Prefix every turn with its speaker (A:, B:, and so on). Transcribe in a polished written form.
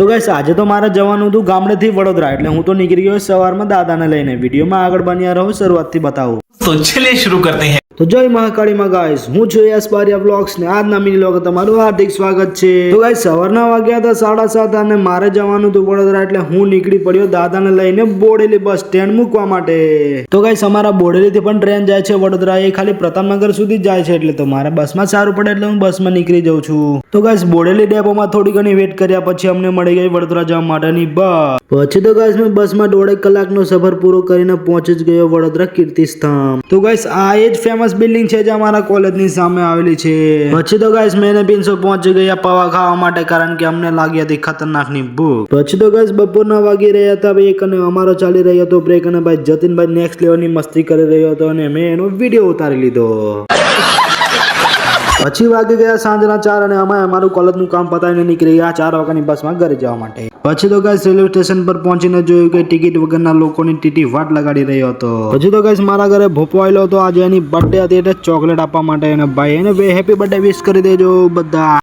A: તો ગાઈસ આજે તો મારે જવાનું હતું ગામડેથી વડોદરા, એટલે હું તો નીકળી ગયો સવારમાં દાદાને લઈને. વિડીયોમાં આગળ બન્યા રહો, શરૂઆતથી બતાવું.
B: तो चलिए शुरू करते हैं.
A: તો જય મહાકાળીમાં ગાઈસ, હું છું યસ બારિયા બ્લોગ્સ ને આજના મિની વ્લોગ તમારું હાર્દિક સ્વાગત છે. તો ગાઈસ સવારના વાગ્યા હતા 7:30 અને મારે જવાનું હતું વડોદરા, એટલે હું નીકળી પડ્યો દાદાને લઈને બોડેલી બસ સ્ટેન્ડ મૂકવા માટે. તો ગાઈસ અમારા બોડેલીથી પણ ટ્રેન જાય છે વડોદરા, એ ખાલી પ્રતાપનગર સુધી જ જાય છે, એટલે તો મારે બસમાં સારું પડે એટલે હું બસમાં નીકળી જાઉં છું. તો ગાઈસ બોડેલી ડેપોમાં થોડી ઘણી વેટ કર્યા પછી અમને મળી ગઈ વડોદરા જવા માટેની બસ. પછી તો ગાઈસ મેં બસમાં 1.5 કલાકનો સફર પૂરો કરીને પહોંચી જ ગયો વડોદરા કીર્તિસ્તંભ. તો ગાઈસ આ એ જ ફેમસ બિલ્ડિંગ છે જે અમારા કોલેજની સામે આવેલી છે. પછી તો ગાઈસ મેં ને પિન્સો પહોંચી ગયા પૌવા ખાવા માટે, કારણ કે અમને લાગી હતી ખતરનાકની ભૂખ. પછી તો ગાઈસ બપોરના વાગી રહ્યા હતા એક અને અમારો ચાલી રહ્યો હતો બ્રેક, અને ભાઈ જતીનભાઈ નેક્સ્ટ લેવલની મસ્તી કરી રહ્યો હતો અને મેં એનો વિડીયો ઉતારી લીધો. પછી વાગી ગયા સાંજના 4 અને અમે અમારું કોલેજનું કામ પતાવીને નીકળી ગયા 4 વાગ્યાની બસમાં ઘરે જવા માટે. પછી તો ગાઈસ રેલવે સ્ટેશન પર પહોંચીને જોયું કે ટિકિટ વગરના લોકોની ટીટી વાટ લગાડી રહ્યો હતો. પછી તો ગાઈસ મારા ઘરે ભોપો આવેલો હતો, આજે એની બર્થડે હતી એટલે ચોકલેટ આપવા માટે, અને ભાઈ એને હેપી બર્થડે વિશ કરી દેજો બધા.